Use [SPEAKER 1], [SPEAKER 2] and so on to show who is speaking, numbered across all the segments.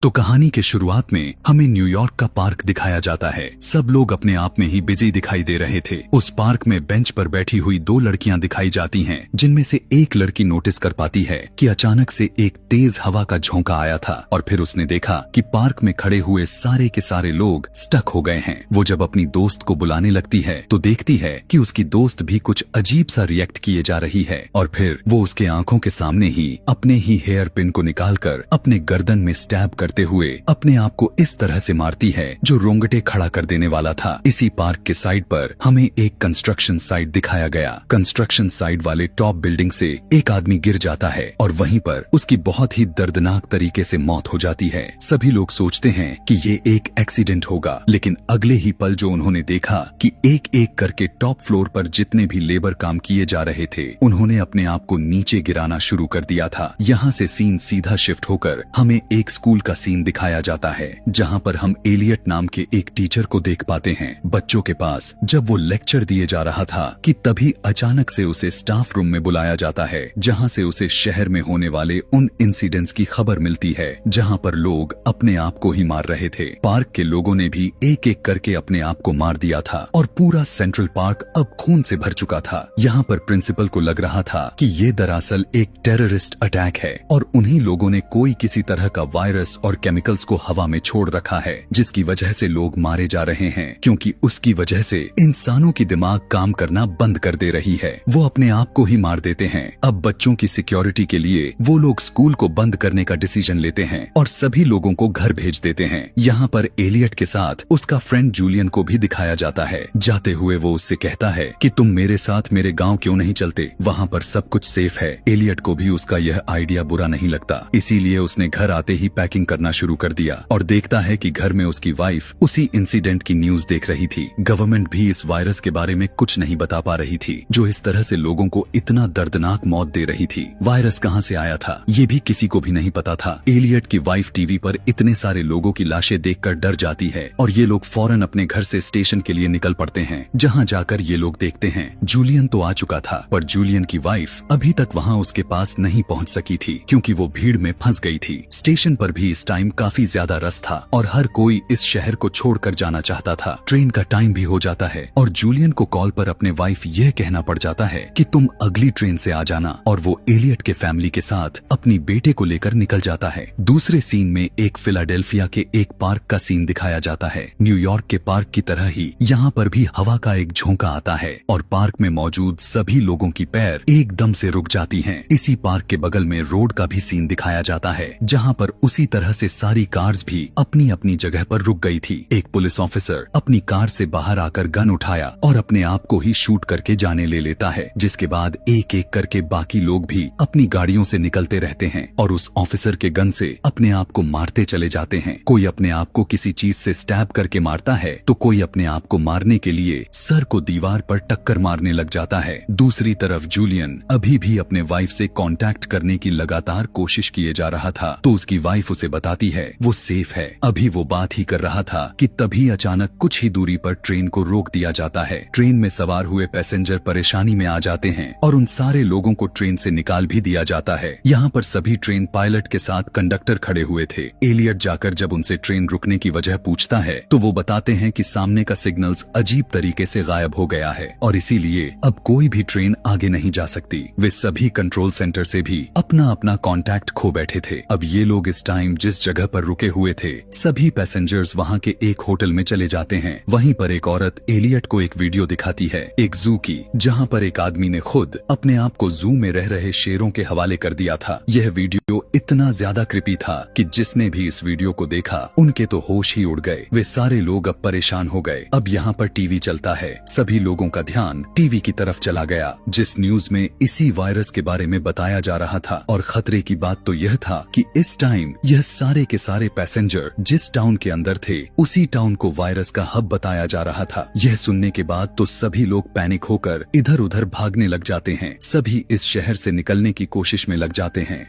[SPEAKER 1] तो कहानी के शुरुआत में हमें न्यूयॉर्क का पार्क दिखाया जाता है। सब लोग अपने आप में ही बिजी दिखाई दे रहे थे। उस पार्क में बेंच पर बैठी हुई दो लड़कियां दिखाई जाती हैं, जिनमें से एक लड़की नोटिस कर पाती है कि अचानक से एक तेज हवा का झोंका आया था और फिर उसने देखा कि पार्क में खड़े हुए सारे के सारे लोग स्टक हो गए हैं। वो जब अपनी दोस्त को बुलाने लगती है तो देखती है कि उसकी दोस्त भी कुछ अजीब सा रिएक्ट किए जा रही है और फिर वो उसके आंखों के सामने ही अपने ही हेयर पिन को निकालकर अपने गर्दन में स्टैब करते हुए अपने आप को इस तरह से मारती है जो रोंगटे खड़ा कर देने वाला था। इसी पार्क के साइड पर हमें एक कंस्ट्रक्शन साइट दिखाया गया। कंस्ट्रक्शन साइट वाले टॉप बिल्डिंग से एक आदमी गिर जाता है और वहीं पर उसकी बहुत ही दर्दनाक तरीके से मौत हो जाती है। सभी लोग सोचते हैं कि ये एक एक्सीडेंट होगा, लेकिन अगले ही पल जो उन्होंने देखा कि एक एक करके टॉप फ्लोर पर जितने भी लेबर काम किए जा रहे थे उन्होंने अपने आप को नीचे गिराना शुरू कर दिया था। यहाँ से सीन सीधा शिफ्ट होकर हमें एक स्कूल का सीन दिखाया जाता है, जहाँ पर हम एलियट नाम के एक टीचर को देख पाते हैं बच्चों के पास जब वो लेक्चर दिए जा रहा था कि तभी अचानक से उसे स्टाफ रूम में बुलाया जाता है, जहाँ से उसे शहर में होने वाले उन इंसिडेंट्स की खबर मिलती है जहाँ पर लोग अपने आप को ही मार रहे थे। पार्क के लोगों ने भी एक एक करके अपने आप को मार दिया था और पूरा सेंट्रल पार्क अब खून से भर चुका था। यहाँ पर प्रिंसिपल को लग रहा था कि ये दरअसल एक टेररिस्ट अटैक है और उन्हीं लोगों ने कोई किसी तरह का वायरस और केमिकल्स को हवा में छोड़ रखा है, जिसकी वजह से लोग मारे जा रहे हैं, क्योंकि उसकी वजह से इंसानों की दिमाग काम करना बंद कर दे रही है। वो अपने आप को ही मार देते हैं। अब बच्चों की सिक्योरिटी के लिए वो लोग स्कूल को बंद करने का डिसीजन लेते हैं और सभी लोगों को घर भेज देते हैं। यहाँ पर एलियट के साथ उसका फ्रेंड जूलियन को भी दिखाया जाता है। जाते हुए वो उससे कहता है कि तुम मेरे साथ मेरे गाँव क्यों नहीं चलते, वहाँ पर सब कुछ सेफ है। एलियट को भी उसका यह आइडिया बुरा नहीं लगता, इसीलिए उसने घर आते ही पैकिंग करना शुरू कर दिया और देखता है कि घर में उसकी वाइफ उसी इंसिडेंट की न्यूज देख रही थी। गवर्नमेंट भी इस वायरस के बारे में कुछ नहीं बता पा रही थी जो इस तरह से लोगों को इतना दर्दनाक मौत दे रही थी। वायरस कहाँ से आया था ये भी किसी को भी नहीं पता था। एलियट की वाइफ टीवी पर इतने सारे लोगों की लाशें देखकर डर जाती है और ये लोग फौरन अपने घर से स्टेशन के लिए निकल पड़ते हैं, जहाँ जाकर ये लोग देखते हैं जूलियन तो आ चुका था, पर जूलियन की वाइफ अभी तक वहाँ उसके पास नहीं पहुँच सकी थी क्योंकि वो भीड़ में फंस गई थी। स्टेशन पर भी इस टाइम काफी ज्यादा रश था और हर कोई इस शहर को छोड़कर जाना चाहता था। ट्रेन का टाइम भी हो जाता है और जूलियन को कॉल पर अपने वाइफ यह कहना पड़ जाता है कि तुम अगली ट्रेन से आ जाना, और वो एलियट के फैमिली के साथ अपनी बेटे को लेकर निकल जाता है। दूसरे सीन में एक फिलाडेल्फिया के एक पार्क का सीन दिखाया जाता है। न्यूयॉर्क के पार्क की तरह ही यहाँ पर भी हवा का एक झोंका आता है और पार्क में मौजूद सभी लोगों की पैर एकदम से रुक जाती हैं। इसी पार्क के बगल में रोड का भी सीन दिखाया जाता है, जहाँ पर उसी तरह से सारी कार्स भी अपनी अपनी जगह पर रुक गई थी। एक पुलिस ऑफिसर अपनी कार से बाहर आकर गन उठाया और अपने आप को ही शूट करके जाने ले लेता है, जिसके बाद एक एक करके बाकी लोग भी अपनी गाड़ियों से निकलते रहते हैं और उस ऑफिसर के गन से अपने आप को मारते चले जाते हैं। कोई अपने आप को किसी चीज से स्टैब करके मारता है तो कोई अपने आप को मारने के लिए सर को दीवार पर टक्कर मारने लग जाता है। दूसरी तरफ जूलियन अभी भी अपने वाइफ से कांटेक्ट करने की लगातार कोशिश किए जा रहा था, तो उसकी वाइफ उसे बताती है वो सेफ है। अभी वो बात ही कर रहा था कि तभी अचानक कुछ ही दूरी पर ट्रेन को रोक दिया जाता है। ट्रेन में सवार हुए पैसेंजर परेशानी में आ जाते हैं और उन सारे लोगों को ट्रेन से निकाल भी दिया जाता है। यहाँ पर सभी ट्रेन पायलट के साथ कंडक्टर खड़े हुए थे। एलियट जाकर जब उनसे ट्रेन रुकने की वजह पूछता है तो वो बताते हैं कि सामने का सिग्नल्स अजीब तरीके से गायब हो गया है और इसीलिए अब कोई भी ट्रेन आगे नहीं जा सकती। वे सभी कंट्रोल सेंटर से भी अपना अपना कांटेक्ट खो बैठे थे। अब ये लोग इस टाइम जिस जगह पर रुके हुए थे सभी पैसेंजर्स वहाँ के एक होटल में चले जाते हैं। वहीं पर एक औरत एलियट को एक वीडियो दिखाती है एक जू की, जहाँ पर एक आदमी ने खुद अपने आप को जू में रह रहे शेरों के हवाले कर दिया था। यह वीडियो इतना ज्यादा क्रिपी था कि जिसने भी इस वीडियो को देखा उनके तो होश ही उड़ गए। वे सारे लोग अब परेशान हो गए। अब यहाँ पर टीवी चलता है। सभी लोगों का ध्यान टीवी की तरफ चला गया, जिस न्यूज में इसी वायरस के बारे में बताया जा रहा था। और खतरे की बात तो यह था कि इस टाइम यह सारे के सारे पैसेंजर जिस टाउन के अंदर थे उसी टाउन को वायरस का हब बताया जा रहा था। यह सुनने के बाद तो सभी लोग पैनिक होकर इधर उधर भागने लग जाते हैं। सभी इस शहर से निकलने की कोशिश में लग जाते हैं।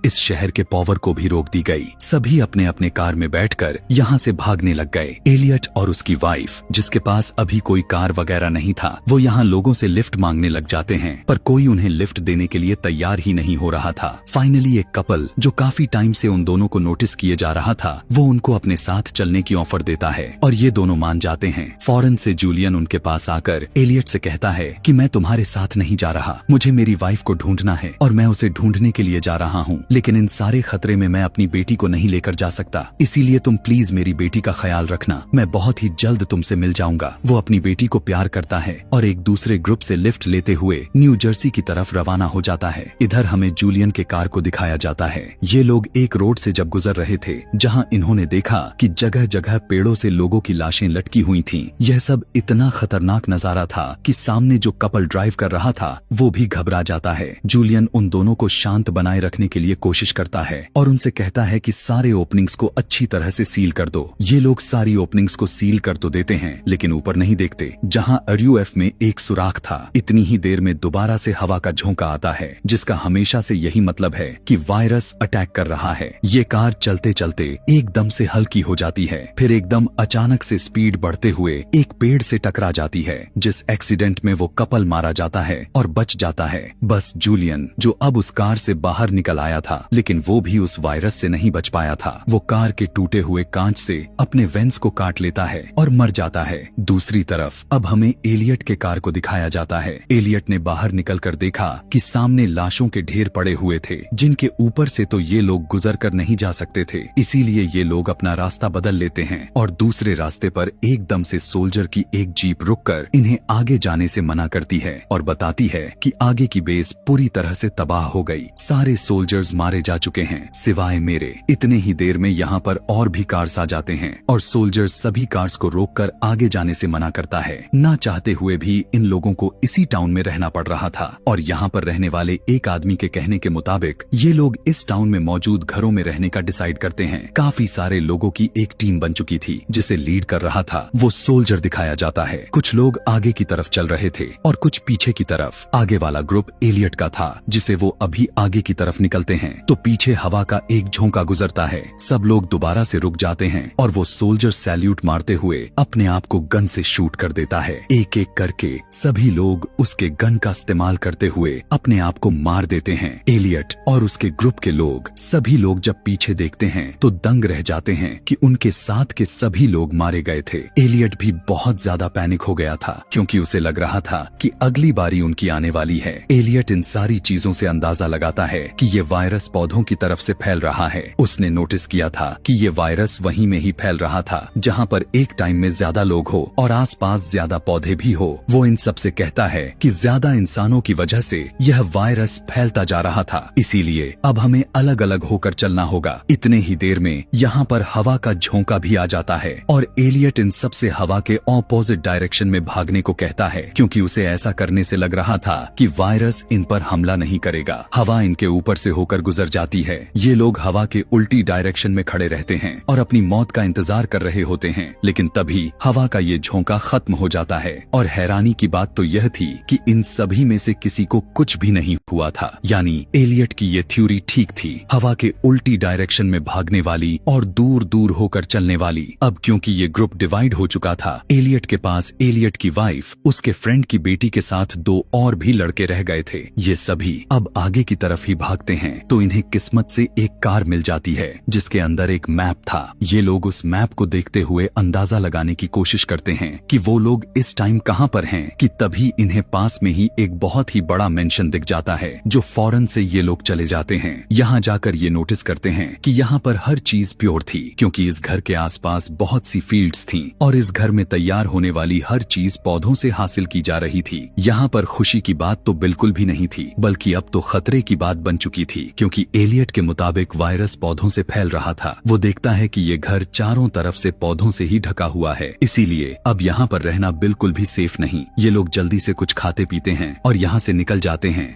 [SPEAKER 1] इस शहर के पावर को भी रोक दी गई। सभी अपने अपने कार में बैठकर यहाँ से भागने लग गए। एलियट और उसकी वाइफ, जिसके पास अभी कोई कार वगैरह नहीं था, वो यहाँ लोगों से लिफ्ट मांगने लग जाते हैं, पर कोई उन्हें लिफ्ट देने के लिए तैयार ही नहीं हो रहा था। फाइनली एक कपल जो काफी टाइम से उन दोनों को नोटिस किए जा रहा था, वो उनको अपने साथ चलने की ऑफर देता है और ये दोनों मान जाते हैं। फौरन से जूलियन उनके पास आकर एलियट से कहता है कि मैं तुम्हारे साथ नहीं जा रहा, मुझे मेरी वाइफ को ढूंढना है और मैं उसे ढूंढने के लिए जा रहा हूँ, लेकिन इन सारे खतरे में मैं अपनी बेटी को नहीं लेकर जा सकता, इसीलिए तुम प्लीज मेरी बेटी का ख्याल रखना, मैं बहुत ही जल्द तुमसे मिल जाऊंगा। वो अपनी बेटी को प्यार करता है और एक दूसरे ग्रुप से लिफ्ट लेते हुए न्यू जर्सी की तरफ रवाना हो जाता है। इधर हमें जूलियन के कार को दिखाया जाता है। ये लोग एक रोड से जब गुजर रहे थे जहां इन्होंने देखा कि जगह जगह पेड़ों से लोगों की लाशें लटकी हुई थीं। यह सब इतना खतरनाक नजारा था कि सामने जो कपल ड्राइव कर रहा था वो भी घबरा जाता है। जूलियन उन दोनों को शांत बनाए रखने के लिए कोशिश करता है और उनसे कहता है कि सारे ओपनिंग्स को अच्छी तरह से सील कर दो। ये लोग सारी ओपनिंग्स को सील कर तो देते हैं, लेकिन ऊपर नहीं देखते जहां RUF में एक सुराख था। इतनी ही देर में दोबारा से हवा का झोंका आता है, जिसका हमेशा से यही मतलब है कि वायरस अटैक कर रहा है। ये कार चलते चलते एकदम से हल्की हो जाती है, फिर एकदम अचानक से स्पीड बढ़ते हुए एक पेड़ से टकरा जाती है, जिस एक्सीडेंट में वो कपल मारा जाता है और बच जाता है। बस जूलियन, जो अब उस कार से बाहर निकल आया था, लेकिन वो भी उस वायरस से नहीं बच पाया था। वो कार के टूटे हुए कांच से अपने वेंस को काट लेता है और मर जाता है। दूसरी तरफ अब हमें एलियट के कार को दिखाया जाता है। एलियट ने बाहर निकलकर देखा कि सामने लाशों के ढेर पड़े हुए थे, जिनके ऊपर से तो ये लोग गुजर कर नहीं जा सकते थे, इसीलिए ये लोग अपना रास्ता बदल लेते हैं और दूसरे रास्ते पर एकदम से सोल्जर की एक जीप रुककर इन्हें आगे जाने से मना करती है और बताती है कि आगे की बेस पूरी तरह से तबाह हो गई, सारे सोल्जर्स मारे जा चुके हैं सिवाय मेरे। इतने ही देर में यहाँ पर और भी कार्स आ जाते हैं और सोल्जर्स सभी कार्स को रोककर आगे जाने से मना करता है। ना चाहते हुए भी इन लोगों को इसी टाउन में रहना पड़ रहा था और यहाँ पर रहने वाले एक आदमी के कहने के मुताबिक ये लोग इस टाउन में मौजूद घरों में रहने का डिसाइड करते हैं। काफी सारे लोगों की एक टीम बन चुकी थी, जिसे लीड कर रहा था वो सोल्जर दिखाया जाता है। कुछ लोग आगे की तरफ चल रहे थे और कुछ पीछे की तरफ। आगे वाला ग्रुप एलियट का था, जिसे वो अभी आगे की तरफ निकलते हैं तो पीछे हवा का एक झोंका गुजरता है। सब लोग दोबारा से रुक जाते हैं और वो सोल्जर सैल्यूट मारते हुए अपने आप को गन से शूट कर देता है। एक एक करके सभी लोग उसके गन का इस्तेमाल करते हुए अपने आप को मार देते हैं। एलियट और उसके ग्रुप के लोग, सभी लोग जब पीछे देखते हैं तो दंग रह जाते हैं कि उनके साथ के सभी लोग मारे गए थे। एलियट भी बहुत ज्यादा पैनिक हो गया था, क्योंकि उसे लग रहा था कि अगली बारी उनकी आने वाली है। एलियट इन सारी चीजों से अंदाजा लगाता है कि ये वायरस पौधों की तरफ से फैल रहा है। उसने नोटिस किया था कि ये वायरस वहीं में ही फैल रहा था जहाँ पर एक टाइम में ज्यादा लोग हो और आसपास ज्यादा पौधे भी हो। वो इन सब से कहता है कि ज्यादा इंसानों की वजह से यह वायरस फैलता जा रहा था, इसीलिए अब हमें अलग अलग होकर चलना होगा। इतने ही देर में यहाँ पर हवा का झोंका भी आ जाता है और एलियट इन सब से हवा के ऑपोजिट डायरेक्शन में भागने को कहता है, क्योंकि उसे ऐसा करने से लग रहा था कि वायरस इन पर हमला नहीं करेगा। हवा इनके ऊपर से होकर गुजर जाती है। ये लोग हवा के उल्टी डायरेक्शन में खड़े रहते हैं और अपनी मौत का इंतजार कर रहे होते हैं, लेकिन तभी हवा का ये झोंका खत्म हो जाता है। और हैरानी की बात तो यह थी कि इन सभी में से किसी को कुछ भी नहीं हुआ था, यानी एलियट की ये थ्योरी ठीक थी। हवा के उल्टी डायरेक्शन में भागने वाली और दूर दूर होकर चलने वाली। अब क्योंकि ये ग्रुप डिवाइड हो चुका था, एलियट के पास एलियट की वाइफ, उसके फ्रेंड की बेटी के साथ 2 और भी लड़के रह गए थे। ये सभी अब आगे की तरफ ही भागते हैं तो इन्हें किस्मत से एक कार मिल जाती है, जिसके अंदर एक मैप था। ये लोग उस मैप को देखते हुए अंदाजा लगाने की कोशिश करते हैं कि वो लोग इस टाइम कहाँ पर हैं, कि तभी इन्हें पास में ही एक बहुत ही बड़ा मेंशन दिख जाता है, जो फौरन से ये लोग चले जाते हैं। यहाँ जाकर ये नोटिस करते हैं कि यहाँ पर हर चीज प्योर थी, क्योंकि इस घर के आसपास बहुत सी फील्ड्स थीं और इस घर में तैयार होने वाली हर चीज पौधों से हासिल की जा रही थी। यहाँ पर खुशी की बात तो बिल्कुल भी नहीं थी, बल्कि अब तो खतरे की बात बन चुकी थी, क्योंकि एलियट के मुताबिक वायरस पौधों से फैल रहा था। वो देखता है कि ये घर चारों तरफ से पौधों से ही ढका हुआ है, इसीलिए अब यहाँ पर रहना बिल्कुल भी सेफ नहीं। ये लोग जल्दी से कुछ खाते पीते हैं और यहाँ से निकल जाते हैं।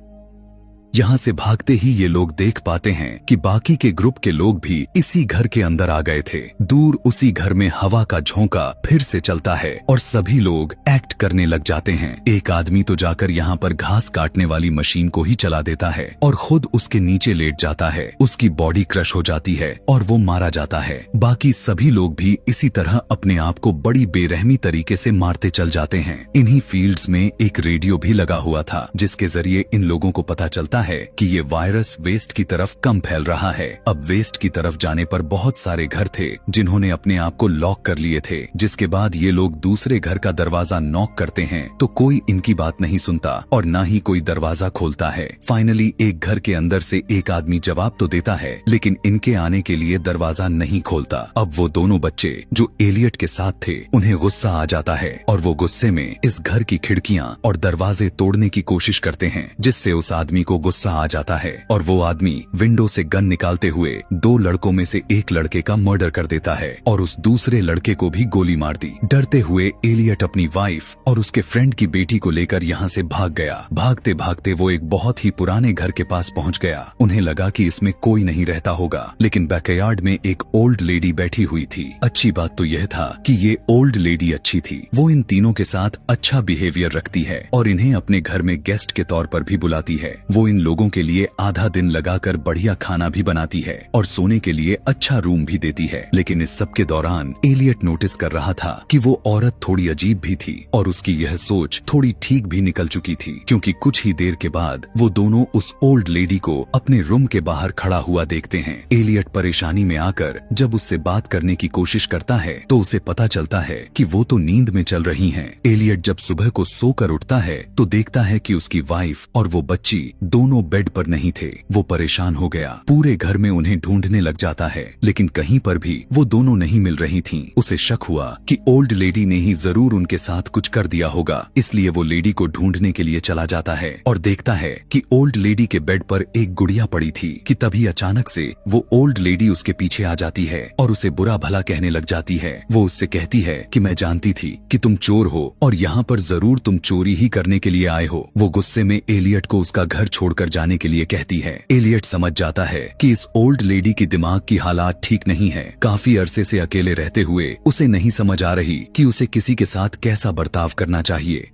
[SPEAKER 1] यहाँ से भागते ही ये लोग देख पाते हैं कि बाकी के ग्रुप के लोग भी इसी घर के अंदर आ गए थे। दूर उसी घर में हवा का झोंका फिर से चलता है और सभी लोग एक्ट करने लग जाते हैं। एक आदमी तो जाकर यहाँ पर घास काटने वाली मशीन को ही चला देता है और खुद उसके नीचे लेट जाता है। उसकी बॉडी क्रश हो जाती है और वो मारा जाता है। बाकी सभी लोग भी इसी तरह अपने आप को बड़ी बेरहमी तरीके से मारते चल जाते हैं। इन्हीं फील्ड्स में एक रेडियो भी लगा हुआ था जिसके जरिए इन लोगों को पता चलता है कि ये वायरस वेस्ट की तरफ कम फैल रहा है। अब वेस्ट की तरफ जाने पर बहुत सारे घर थे जिन्होंने अपने आप को लॉक कर लिए थे। जिसके बाद ये लोग दूसरे घर का दरवाजा नॉक करते हैं तो कोई इनकी बात नहीं सुनता और ना ही कोई दरवाजा खोलता है। फाइनली एक घर के अंदर से एक आदमी जवाब तो देता है लेकिन इनके आने के लिए दरवाजा नहीं खोलता। अब वो दोनों बच्चे जो एलियट के साथ थे उन्हें गुस्सा आ जाता है और वो गुस्से में इस घर की खिड़कियां और दरवाजे तोड़ने की कोशिश करते हैं, जिससे उस आदमी को गुस्सा आ जाता है और वो आदमी विंडो से गन निकालते हुए दो लड़कों में से एक लड़के का मर्डर कर देता है और उस दूसरे लड़के को भी गोली मार दी। डरते हुए एलियट अपनी वाइफ और उसके फ्रेंड की बेटी को लेकर यहाँ से भाग गया। भागते भागते वो एक बहुत ही पुराने घर के पास पहुँच गया। उन्हें लगा कि इसमें कोई नहीं रहता होगा, लेकिन बैकयार्ड में एक ओल्ड लेडी बैठी हुई थी। अच्छी बात तो यह था कि ये ओल्ड लेडी अच्छी थी। वो इन तीनों के साथ अच्छा बिहेवियर रखती है और इन्हें अपने घर में गेस्ट के तौर पर भी बुलाती है। वो इन लोगों के लिए आधा दिन लगाकर बढ़िया खाना भी बनाती है और सोने के लिए अच्छा रूम भी देती है। लेकिन इस सब के दौरान एलियट नोटिस कर रहा था कि वो औरत थोड़ी अजीब भी थी और उसकी यह सोच थोड़ी ठीक भी निकल चुकी थी, क्योंकि कुछ ही देर के बाद वो दोनों उस ओल्ड लेडी को अपने रूम के बाहर खड़ा हुआ देखते हैं। एलियट परेशानी में आकर जब उससे बात करने की कोशिश करता है तो उसे पता चलता है कि वो तो नींद में चल रही हैं। एलियट जब सुबह को सोकर उठता है तो देखता है कि उसकी वाइफ और वो बच्ची दोनों बेड पर नहीं थे। वो परेशान हो गया, पूरे घर में उन्हें ढूंढने लग जाता है लेकिन कहीं पर भी वो दोनों नहीं मिल रही थीं। उसे शक हुआ कि ओल्ड लेडी ने ही जरूर उनके साथ कुछ कर दिया होगा, इसलिए वो लेडी को ढूंढने के लिए चला जाता है और देखता है कि ओल्ड लेडी के बेड पर एक गुड़िया पड़ी थी कि तभी अचानक से वो ओल्ड लेडी उसके पीछे आ जाती है और उसे बुरा भला कहने लग जाती है। वो उससे कहती है कि मैं जानती थी कि तुम चोर हो और यहाँ पर जरूर तुम चोरी ही करने के लिए आए हो। वो गुस्से में एलियट को उसका घर छोड़कर जाने के लिए कहती है। एलियट समझ जाता है कि इस ओल्ड लेडी की दिमाग की हालात ठीक नहीं है। काफी अरसे से अकेले रहते हुए उसे नहीं समझ आ रही कि उसे किसी के साथ कैसा बर्ताव करना चाहिए।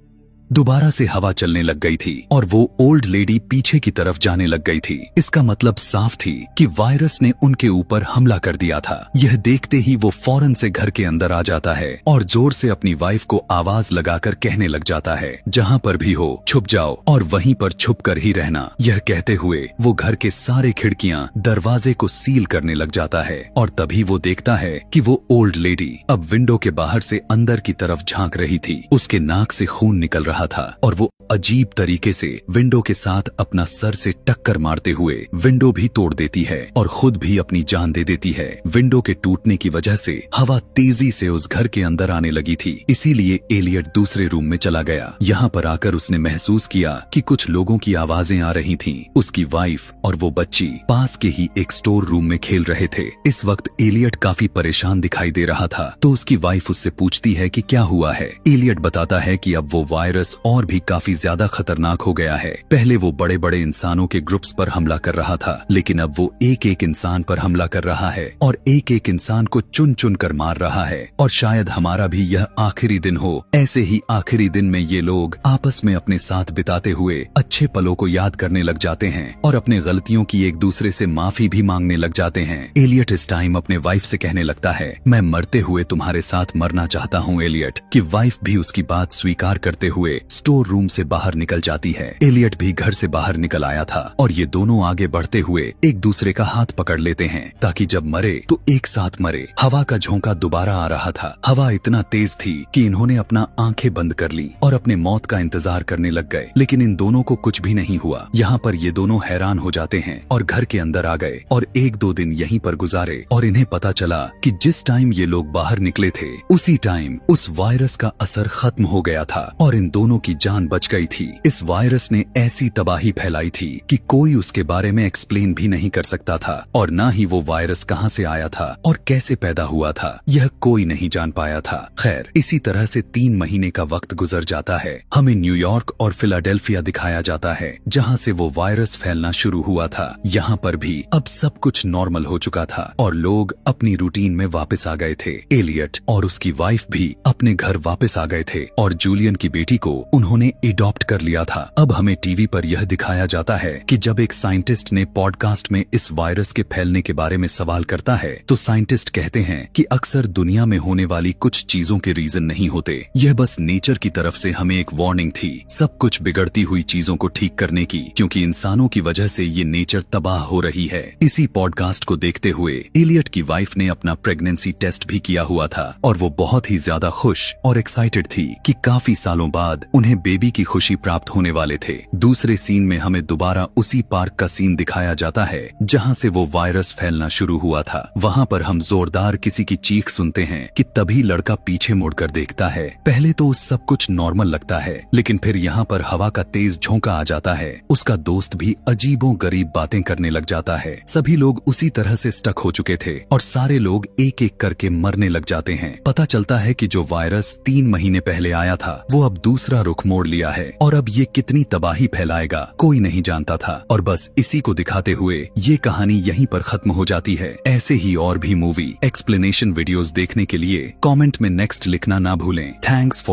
[SPEAKER 1] दोबारा से हवा चलने लग गई थी और वो ओल्ड लेडी पीछे की तरफ जाने लग गई थी। इसका मतलब साफ थी कि वायरस ने उनके ऊपर हमला कर दिया था। यह देखते ही वो फौरन से घर के अंदर आ जाता है और जोर से अपनी वाइफ को आवाज लगाकर कहने लग जाता है, जहाँ पर भी हो छुप जाओ और वहीं पर छुप कर ही रहना। यह कहते हुए वो घर के सारे खिड़कियां दरवाजे को सील करने लग जाता है और तभी वो देखता है कि वो ओल्ड लेडी अब विंडो के बाहर से अंदर की तरफ झांक रही थी। उसके नाक से खून निकल रहा था और वो अजीब तरीके से विंडो के साथ अपना सर से टक्कर मारते हुए विंडो भी तोड़ देती है और खुद भी अपनी जान दे देती है। विंडो के टूटने की वजह से हवा तेजी से उस घर के अंदर आने लगी थी, इसीलिए एलियट दूसरे रूम में चला गया। यहाँ पर आकर उसने महसूस किया कि कुछ लोगों की आवाजें आ रही थीं। उसकी वाइफ और वो बच्ची पास के ही एक स्टोर रूम में खेल रहे थे। इस वक्त एलियट काफी परेशान दिखाई दे रहा था तो उसकी वाइफ उससे पूछती है कि क्या हुआ है। एलियट बताता है कि अब वो वायरस और भी काफी ज्यादा खतरनाक हो गया है। पहले वो बड़े बड़े इंसानों के ग्रुप्स पर हमला कर रहा था, लेकिन अब वो एक एक इंसान पर हमला कर रहा है और एक एक इंसान को चुन चुन कर मार रहा है। और शायद हमारा भी यह आखिरी दिन हो। ऐसे ही आखिरी दिन में ये लोग आपस में अपने साथ बिताते हुए अच्छे पलों को याद करने लग जाते हैं और अपने गलतियों की एक दूसरे से माफी भी मांगने लग जाते हैं। एलियट इस टाइम अपने वाइफ से कहने लगता है, मैं मरते हुए तुम्हारे साथ मरना चाहता हूँ एलियट। कि वाइफ भी उसकी बात स्वीकार करते हुए स्टोर रूम से बाहर निकल जाती है। एलियट भी घर से बाहर निकल आया था और ये दोनों आगे बढ़ते हुए एक दूसरे का हाथ पकड़ लेते हैं ताकि जब मरे तो एक साथ मरे। हवा का झोंका दोबारा आ रहा था। हवा इतना तेज थी कि इन्होंने अपना आंखें बंद कर ली और अपने मौत का इंतजार करने लग गए, लेकिन इन दोनों को कुछ भी नहीं हुआ। यहाँ पर ये दोनों हैरान हो जाते हैं और घर के अंदर आ गए और एक दो दिन यहीं पर गुजारे और इन्हें पता चला कि जिस टाइम ये लोग बाहर निकले थे उसी टाइम उस वायरस का असर खत्म हो गया था और इन दोनों दोनों की जान बच गई थी। इस वायरस ने ऐसी तबाही फैलाई थी कि कोई उसके बारे में एक्सप्लेन भी नहीं कर सकता था, और ना ही वो वायरस कहां से आया था और कैसे पैदा हुआ था, यह कोई नहीं जान पाया था। खैर, इसी तरह से 3 महीने का वक्त गुजर जाता है। हमें न्यूयॉर्क और फिलाडेल्फिया दिखाया जाता है, जहां से वो वायरस फैलना शुरू हुआ था। यहाँ पर भी अब सब कुछ नॉर्मल हो चुका था और लोग अपनी रूटीन में वापस आ गए थे। एलियट और उसकी वाइफ भी अपने घर वापस आ गए थे और जूलियन की बेटी को उन्होंने एडॉप्ट कर लिया था। अब हमें टीवी पर यह दिखाया जाता है कि जब एक साइंटिस्ट ने पॉडकास्ट में इस वायरस के फैलने के बारे में सवाल करता है, तो साइंटिस्ट कहते हैं कि अक्सर दुनिया में होने वाली कुछ चीजों के रीजन नहीं होते, यह बस नेचर की तरफ से हमें एक वार्निंग थी, सब कुछ बिगड़ती हुई चीजों को ठीक करने की, क्योंकि इंसानों की वजह से ये नेचर तबाह हो रही है। इसी पॉडकास्ट को देखते हुए एलियट की वाइफ ने अपना प्रेगनेंसी टेस्ट भी किया हुआ था और वो बहुत ही ज्यादा खुश और एक्साइटेड थी कि काफी सालों बाद उन्हें बेबी की खुशी प्राप्त होने वाले थे। दूसरे सीन में हमें दोबारा उसी पार्क का सीन दिखाया जाता है जहां से वो वायरस फैलना शुरू हुआ था। वहां पर हम जोरदार किसी की चीख सुनते हैं कि तभी लड़का पीछे मुड़कर देखता है। पहले तो सब कुछ नॉर्मल लगता है, लेकिन फिर यहाँ पर हवा का तेज झोंका आ जाता है। उसका दोस्त भी अजीबों गरीब बातें करने लग जाता है। सभी लोग उसी तरह से स्टक हो चुके थे और सारे लोग एक एक करके मरने लग जाते हैं। पता चलता है कि जो वायरस 3 महीने पहले आया था वो अब दूसरा रुख मोड़ लिया है और अब ये कितनी तबाही फैलाएगा कोई नहीं जानता था। और बस इसी को दिखाते हुए ये कहानी यहीं पर खत्म हो जाती है। ऐसे ही और भी मूवी एक्सप्लेनेशन वीडियोस देखने के लिए कमेंट में नेक्स्ट लिखना ना भूलें। Thanks for